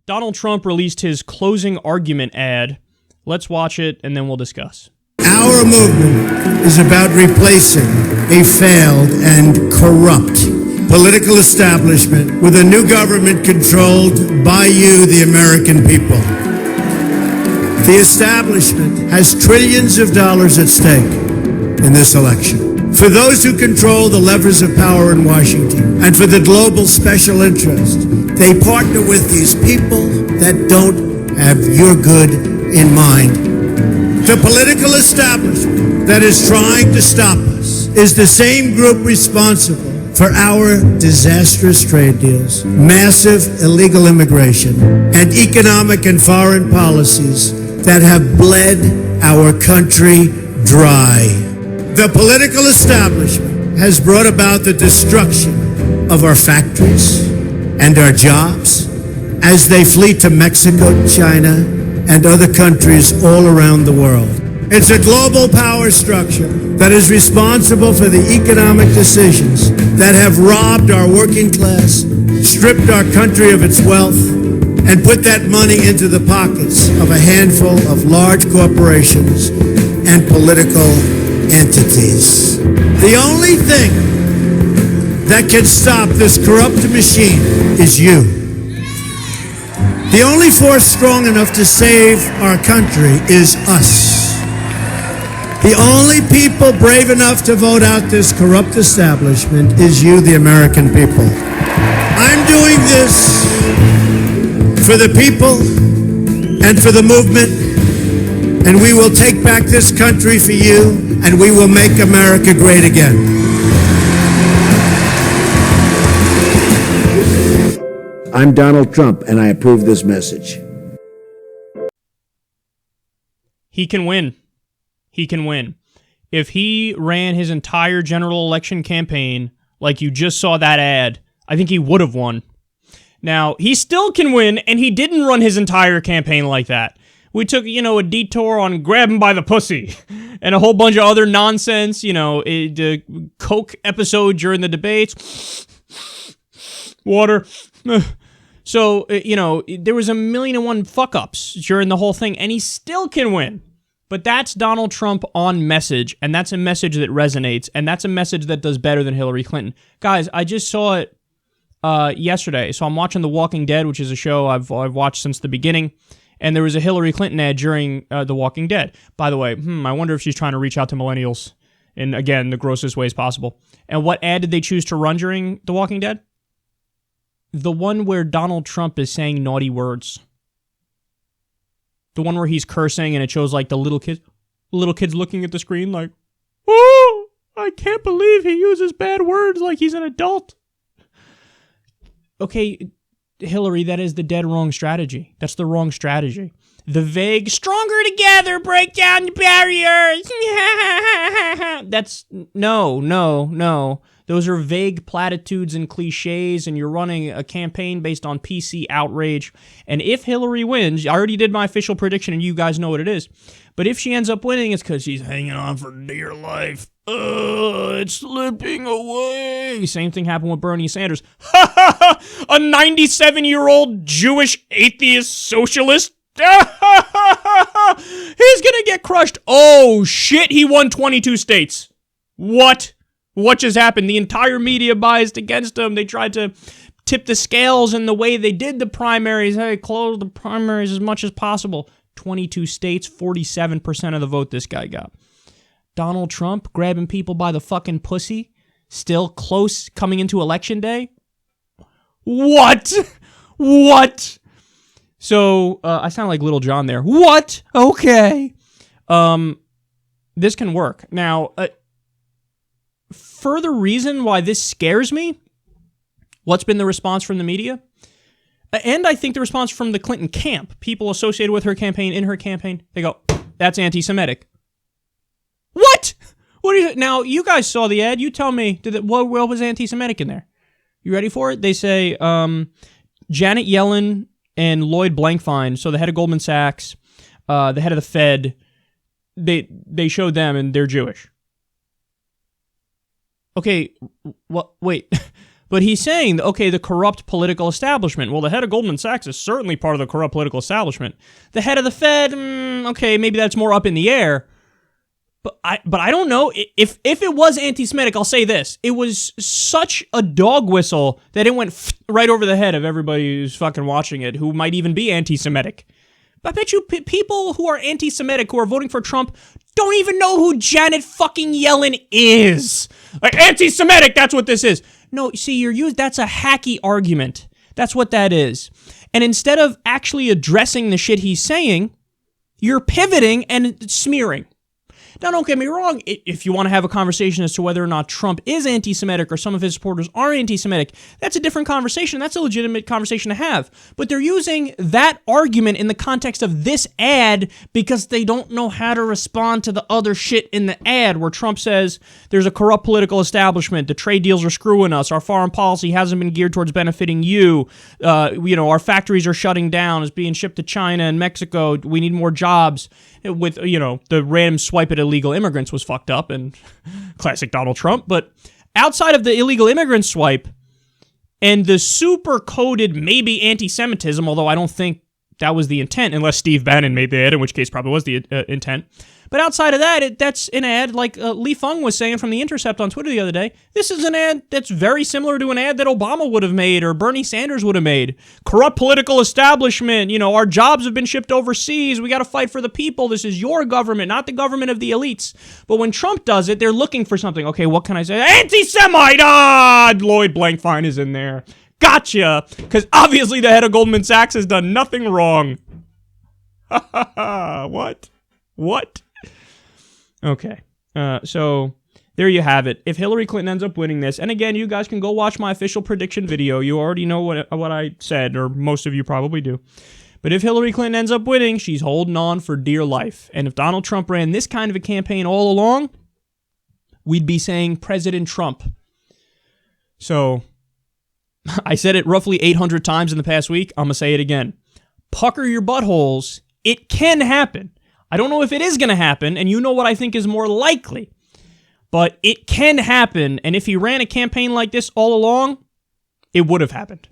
Donald Trump released his closing argument ad. Let's watch it, and then we'll discuss. Our movement is about replacing a failed and corrupt political establishment with a new government controlled by you, the American people. The establishment has trillions of dollars at stake in this election. For those who control the levers of power in Washington and for the global special interest, they partner with these people that don't have your good in mind. The political establishment that is trying to stop us is the same group responsible for our disastrous trade deals, massive illegal immigration, and economic and foreign policies that have bled our country dry. The political establishment has brought about the destruction of our factories and our jobs as they flee to Mexico, China, and other countries all around the world. It's a global power structure that is responsible for the economic decisions that have robbed our working class, stripped our country of its wealth, and put that money into the pockets of a handful of large corporations and political entities. The only thing that can stop this corrupt machine is you. The only force strong enough to save our country is us. The only people brave enough to vote out this corrupt establishment is you, the American people. I'm doing this for the people and for the movement, and we will take back this country for you, and we will make America great again. I'm Donald Trump, and I approve this message. He can win. He can win. If he ran his entire general election campaign like you just saw that ad, I think he would have won. Now, he still can win, and he didn't run his entire campaign like that. We took, a detour on grab him by the pussy and a whole bunch of other nonsense, the Coke episode during the debates. Water. So, there was 1,000,001 fuck-ups during the whole thing, and he still can win. But that's Donald Trump on message, and that's a message that resonates, and that's a message that does better than Hillary Clinton. Guys, I just saw it yesterday. So I'm watching The Walking Dead, which is a show I've watched since the beginning, and there was a Hillary Clinton ad during The Walking Dead. By the way, I wonder if she's trying to reach out to millennials in, again, the grossest ways possible. And what ad did they choose to run during The Walking Dead? The one where Donald Trump is saying naughty words. The one where he's cursing and it shows like the little kids looking at the screen like, oh, I can't believe he uses bad words like he's an adult. Okay, Hillary, that is the dead wrong strategy. That's the wrong strategy. The vague, stronger together, break down the barriers. That's, no. Those are vague platitudes and cliches, and you're running a campaign based on PC outrage. And if Hillary wins, I already did my official prediction, and you guys know what it is. But if she ends up winning, it's because she's hanging on for dear life. It's slipping away. Same thing happened with Bernie Sanders. A 97-year-old Jewish atheist socialist. He's gonna get crushed. Oh, shit, he won 22 states. What? What just happened? The entire media biased against him. They tried to tip the scales in the way they did the primaries. Hey, close the primaries as much as possible. 22 states, 47% of the vote this guy got. Donald Trump grabbing people by the fucking pussy, still close coming into election day? What? So, I sound like Little John there. What? Okay. This can work. Now, further reason why this scares me, what's been the response from the media? And I think the response from the Clinton camp, people associated with her campaign, in her campaign, they go, that's anti-Semitic. What? Now, you guys saw the ad. You tell me, what was anti-Semitic in there? You ready for it? They say, Janet Yellen and Lloyd Blankfein, so the head of Goldman Sachs, the head of the Fed, they showed them and they're Jewish. Okay, well, wait. But he's saying, okay, the corrupt political establishment. Well, the head of Goldman Sachs is certainly part of the corrupt political establishment. The head of the Fed, okay, maybe that's more up in the air. But I don't know. If it was anti-Semitic, I'll say this. It was such a dog whistle that it went right over the head of everybody who's fucking watching it, who might even be anti-Semitic. I bet you people who are anti-Semitic, who are voting for Trump, don't even know who Janet fucking Yellen is. Like, anti-Semitic, that's what this is. No, see, that's a hacky argument. That's what that is. And instead of actually addressing the shit he's saying, you're pivoting and smearing. Now, don't get me wrong. If you want to have a conversation as to whether or not Trump is anti-Semitic or some of his supporters are anti-Semitic, that's a different conversation. That's a legitimate conversation to have. But they're using that argument in the context of this ad because they don't know how to respond to the other shit in the ad where Trump says there's a corrupt political establishment, the trade deals are screwing us, our foreign policy hasn't been geared towards benefiting you, our factories are shutting down, it's being shipped to China and Mexico, we need more jobs. With, the random swipe at illegal immigrants was fucked up and classic Donald Trump. But outside of the illegal immigrant swipe and the super coded maybe anti-Semitism, although I don't think that was the intent, unless Steve Bannon made the ad, in which case probably was the intent. But outside of that, that's an ad like Lee Fung was saying from The Intercept on Twitter the other day. This is an ad that's very similar to an ad that Obama would have made or Bernie Sanders would have made. Corrupt political establishment, our jobs have been shipped overseas, we got to fight for the people, this is your government, not the government of the elites. But when Trump does it, they're looking for something. Okay, what can I say? Anti-Semite! Lloyd Blankfein is in there. Gotcha! Because obviously the head of Goldman Sachs has done nothing wrong. What? Okay, so there you have it. If Hillary Clinton ends up winning this, and again, you guys can go watch my official prediction video. You already know what I said, or most of you probably do. But if Hillary Clinton ends up winning, she's holding on for dear life. And if Donald Trump ran this kind of a campaign all along, we'd be saying President Trump. So, I said it roughly 800 times in the past week. I'm going to say it again. Pucker your buttholes. It can happen. I don't know if it is going to happen, and you know what I think is more likely. But it can happen, and if he ran a campaign like this all along, it would have happened.